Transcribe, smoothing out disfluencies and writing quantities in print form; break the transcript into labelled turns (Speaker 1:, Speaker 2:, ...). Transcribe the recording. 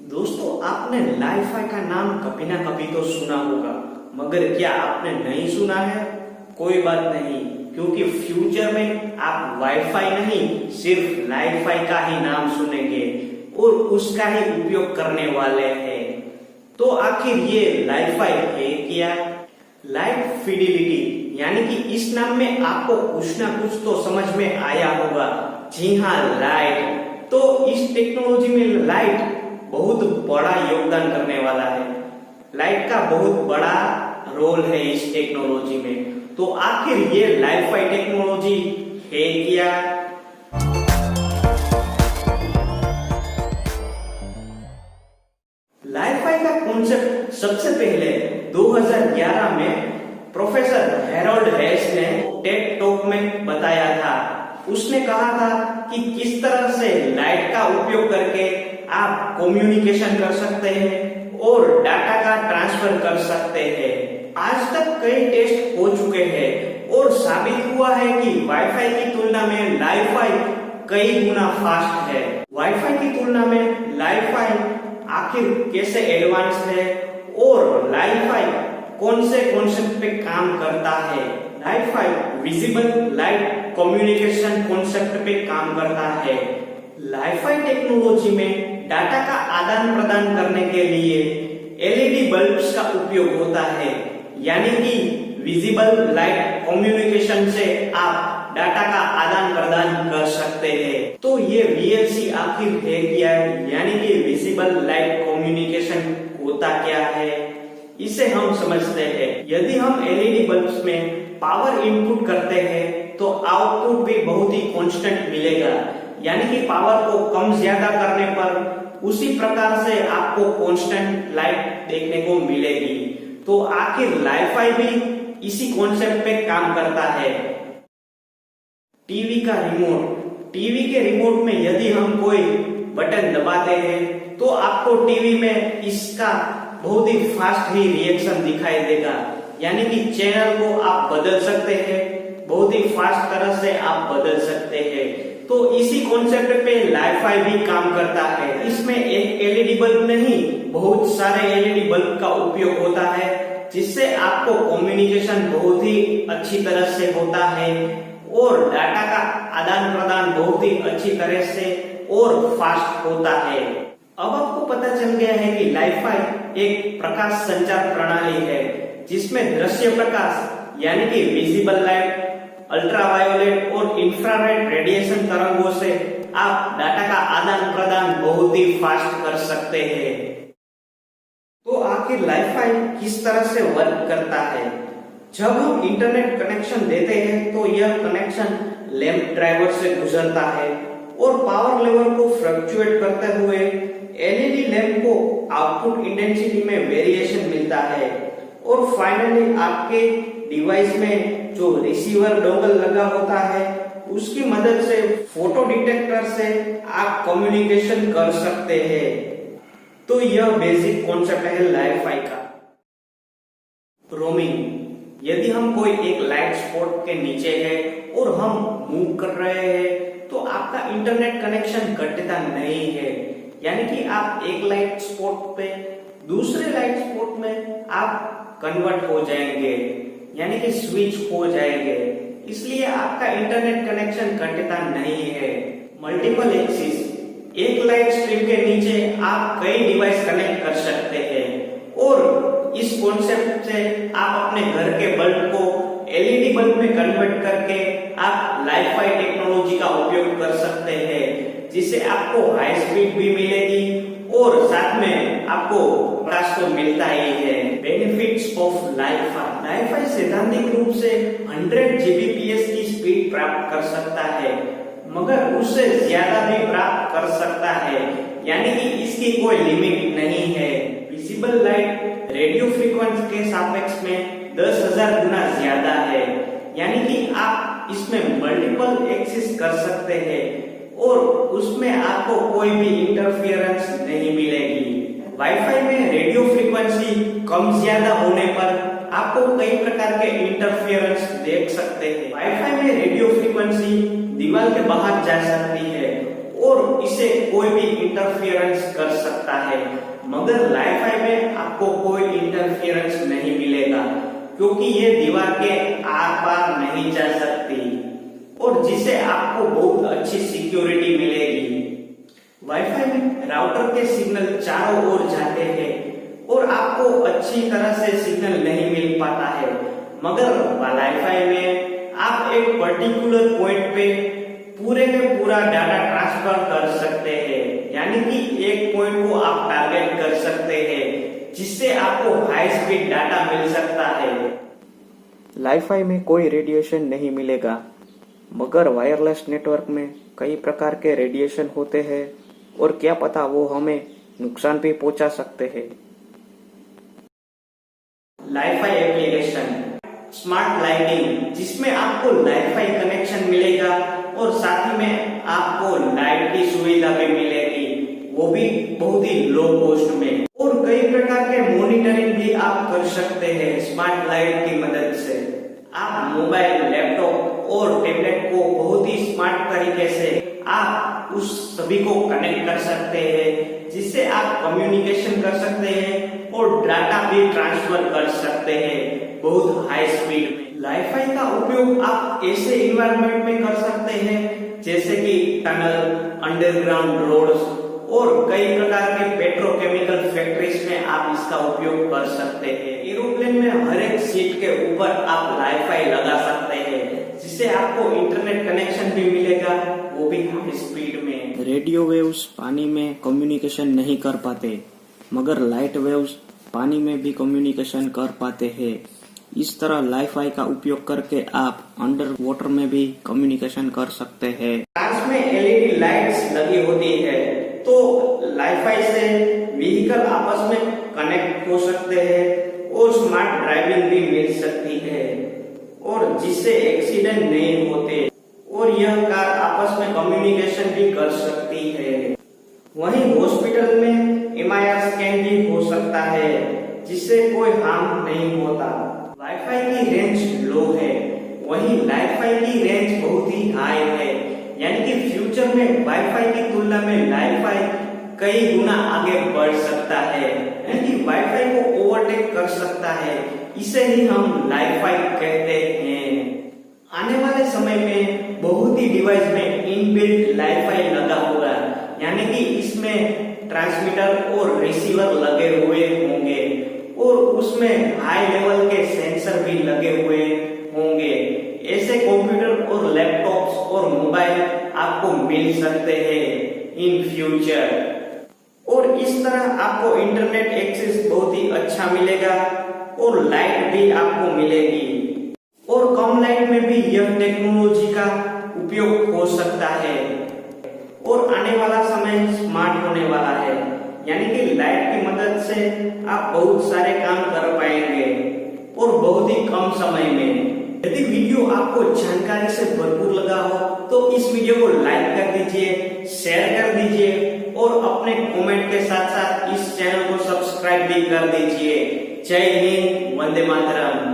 Speaker 1: दोस्तों, आपने लाईफाई का नाम कभी ना कभी तो सुना होगा, मगर क्या आपने नहीं सुना है? कोई बात नहीं, क्योंकि फ्यूचर में आप वाईफाई नहीं सिर्फ लाईफाई का ही नाम सुनेंगे और उसका ही उपयोग करने वाले हैं। तो आखिर ये लाईफाई है क्या? लाइट फिडिलिटी, यानी कि इस नाम में आपको कुछ ना कुछ तो समझ में आया होगा। जी हाँ, लाइट। तो इस टेक्नोलॉजी में लाइट बहुत बड़ा योगदान करने वाला है। लाइट का बहुत बड़ा रोल है इस टेक्नोलॉजी में। तो आखिर ये लाईफाई टेक्नोलॉजी है क्या? लाईफाई का कॉन्सेप्ट सबसे पहले 2011 में प्रोफेसर हैरोल्ड हेस ने टेड टॉक में बताया था। उसने कहा था कि किस तरह से लाइट का उपयोग करके आप कम्युनिकेशन कर सकते हैं और डाटा का ट्रांसफर कर सकते हैं। आज तक कई टेस्ट हो चुके हैं और साबित हुआ है कि वाईफाई की तुलना में लाईफाई कई गुना फास्ट है। वाईफाई की तुलना में लाईफाई आखिर कैसे एडवांस है और लाईफाई कौन से कॉन्सेप्ट पे काम करता है? Li-Fi visible light communication concept पे काम करता है। लाईफाई टेक्नोलॉजी में डाटा का आदान प्रदान करने के लिए एलईडी बल्ब्स का उपयोग होता है, यानी कि विजिबल लाइट कम्युनिकेशन से आप डाटा का आदान प्रदान कर सकते हैं। तो ये वीएलसी आखिर है क्या? यानी कि विजिबल लाइट कम्युनिकेशन होता क्या है, इसे हम समझते हैं। यदि हम एलईडी बल्ब्स में पावर इनपुट करते हैं तो आउटपुट भी बहुत ही कांस्टेंट मिलेगा, यानी कि पावर को कम ज्यादा करने पर उसी प्रकार से आपको कांस्टेंट लाइट देखने को मिलेगी। तो आखिर लाईफाई भी इसी कॉन्सेप्ट पे काम करता है। टीवी का रिमोट, टीवी के रिमोट में यदि हम कोई बटन दबाते हैं तो आपको टीवी में इसका बहुत ही फास्ट ही रिएक्शन दिखाई देगा, यानी कि चैनल को आप बदल सकते हैं, बहुत ही फास्ट तरह से आप बदल सकते हैं। तो इसी कॉन्सेप्ट पे लाईफाई भी काम करता है। इसमें एक एलईडी बल्ब नहीं, बहुत सारे एलईडी बल्ब का उपयोग होता है, जिससे आपको कम्युनिकेशन बहुत ही अच्छी तरह से होता है और डाटा का आदान प्रदान बहुत ही अच्छी तरह से और फास्ट होता है। अब आपको पता चल गया है कि लाईफाई एक प्रकाश संचार प्रणाली है, जिसमें दृश्य प्रकाश यानी कि विजिबल लाइट, अल्ट्रावायोलेट और इंफ्रारेड रेडिएशन तरंगों से आप डाटा का आदान प्रदान बहुत ही फास्ट कर सकते हैं। तो आखिर लाईफाई किस तरह से वर्क करता है? जब हम इंटरनेट कनेक्शन देते हैं तो यह कनेक्शन लैंप ड्राइवर से गुजरता है और पावर लेवल को फ्लक्चुएट करते हुए एलईडी लैंप को आउटपुट इंटेंसिटी में वेरिएशन मिलता है और फाइनली आपके डिवाइस में जो रिसीवर डोंगल लगा होता है उसकी मदद से फोटो डिटेक्टर से आप कम्युनिकेशन कर सकते हैं। तो यह बेसिक कॉन्सेप्ट है लाईफाई का। रोमिंग, यदि हम कोई एक लाइट स्पॉट के नीचे है और हम मूव कर रहे हैं तो आपका इंटरनेट कनेक्शन कटता नहीं है, यानी कि आप एक लाइट स्पॉट पे दूसरे लाइट स्पॉट में आप कन्वर्ट हो जाएंगे, यानी कि स्विच हो जाएंगे। इसलिए आपका इंटरनेट कनेक्शन कटता नहीं है। मल्टीपल एक्सिस, एक लाइट स्ट्रीम के नीचे आप कई डिवाइस कनेक्ट कर सकते हैं और इस कॉन्सेप्ट से आप अपने घर के बल्ब को एलईडी बल्ब में कन्वर्ट करके आप लाईफाई टेक्नोलॉजी का उपयोग कर सकते हैं, जिससे आपको हाई स्पीड भी मिलेगी और साथ में आपको प्रकाश तो मिलता ही है। Benefits of Li-Fi. लाईफाई सैद्धांतिक रूप से 100 Gbps की स्पीड प्राप्त कर सकता है, मगर उससे ज्यादा भी प्राप्त कर सकता है, यानी कि इसकी कोई लिमिट नहीं है। विजिबल लाइट रेडियो फ्रीक्वेंसी के सापेक्ष में 10,000 गुना ज्यादा है, यानी कि आप इसमें मल्टीपल एक्सेस कर सकते हैं और उसमें आपको कोई भी इंटरफियरेंस नहीं मिलेगी। वाईफाई में रेडियो फ्रीक्वेंसी कम ज्यादा होने पर आपको कई प्रकार के इंटरफियरेंस देख सकते हैं। वाईफाई में रेडियो फ्रीक्वेंसी दीवार के बाहर जा सकती है और इसे कोई भी इंटरफियरेंस कर सकता है। मगर वाईफाई में आपको कोई इंटरफियरेंस नहीं मिलेगा, क्योंकि ये दीवार के आर पार नहीं जा सकती और जिससे आपको बहुत अच्छी सिक्योरिटी मिलेगी। वाईफाई में राउटर के सिग्नल चारों ओर जाते हैं और आपको अच्छी तरह से सिग्नल नहीं मिल पाता है। मगर वाईफाई में आप एक पर्टिकुलर पॉइंट पे पूरे के पूरा डाटा ट्रांसफर कर सकते हैं, यानी कि एक पॉइंट को आप टारगेट कर सकते हैं, जिससे आपको हाई स्पीड डाटा मिल सकता है।
Speaker 2: वाईफाई में कोई रेडिएशन नहीं मिलेगा, मगर वायरलेस नेटवर्क में कई प्रकार के रेडिएशन होते हैं और क्या पता वो हमें नुकसान भी पहुंचा सकते हैं।
Speaker 1: वाईफाई एप्लीकेशन स्मार्ट लाइटिंग, जिसमें आपको वाईफाई कनेक्शन मिलेगा और साथ ही में आपको लाइट की सुविधा भी मिलेगी, वो भी बहुत ही लो कॉस्ट में। और कई प्रकार के मॉनिटरिंग भी आप कर सकते हैं स्मार्ट लाइट की मदद से। आप मोबाइल, लैपटॉप और टैबलेट को बहुत ही स्मार्ट तरीके से आप उस सभी को कनेक्ट कर सकते हैं, जिससे आप कम्युनिकेशन कर सकते हैं और डाटा भी ट्रांसफर कर सकते हैं बहुत हाई स्पीड में। वाईफाई का उपयोग आप ऐसे इन्वायरमेंट में कर सकते हैं जैसे कि टनल, अंडरग्राउंड रोड्स और कई प्रकार के पेट्रोकेमिकल फैक्ट्रीज में आप इसका उपयोग कर सकते हैं। एरोप्लेन में हर एक सीट के ऊपर आप वाईफाई लगा सकते हैं, जिससे आपको इंटरनेट कनेक्शन भी मिलेगा, वो भी हाई स्पीड में।
Speaker 2: रेडियो वेव्स पानी में कम्युनिकेशन नहीं कर पाते, मगर लाइट वेव्स पानी में भी कम्युनिकेशन कर पाते हैं। इस तरह वाईफाई का उपयोग करके आप अंडर वाटर में भी कम्युनिकेशन कर सकते हैं।
Speaker 1: कार्स में एलईडी लाइट्स लगी होती है, तो वाईफाई से व्हीकल आपस में कनेक्ट हो सकते हैं और स्मार्ट ड्राइविंग भी मिल सकती है, और जिससे एक्सीडेंट नहीं होते और यह कार आपस में कम्युनिकेशन भी कर सकती है। वहीं हॉस्पिटल में एमआरआई स्कैन भी हो सकता है, जिससे कोई हार्म नहीं होता। वाईफाई की रेंज लो है, वहीं वाईफाई की रेंज बहुत ही हाई है, यानी कि फ्यूचर में वाईफाई की तुलना में वाईफाई कई गुना आगे बढ़ सकता है, यानी कि वाईफाई को ओवरटेक कर सकता है। इसे ही हम वाईफाई कहते हैं। आने वाले समय में बहुत ही डिवाइस में इनबिल्ट वाईफाई लगा होगा, यानी कि इसमें ट्रांसमीटर और रिसीवर लगे हुए होंगे और उसमें हाई लेवल के सेंसर भी लगे हुए होंगे। ऐसे कंप्यूटर और लैपटॉप्स और मोबाइल आपको मिल सकते हैं इन फ्यूचर, और इस तरह आपको इंटरनेट एक्सेस बहुत ही अच्छा मिलेगा और लाइट भी आपको मिलेगी, और कम लाइट में भी यह टेक्नोलॉजी का उपयोग हो सकता है। और आने वाला समय स्मार्ट होने वाला है, यानी कि लाइट की मदद से आप बहुत सारे काम कर पाएंगे और बहुत ही कम समय में। यदि वीडियो आपको जानकारी से भरपूर लगा हो तो इस वीडियो को लाइक कर दीजिए, शेयर कर दीजिए और अपने कमेंट के साथ साथ इस चैनल को सब्सक्राइब भी कर दीजिए। जय हिंद, वंदे मातरम।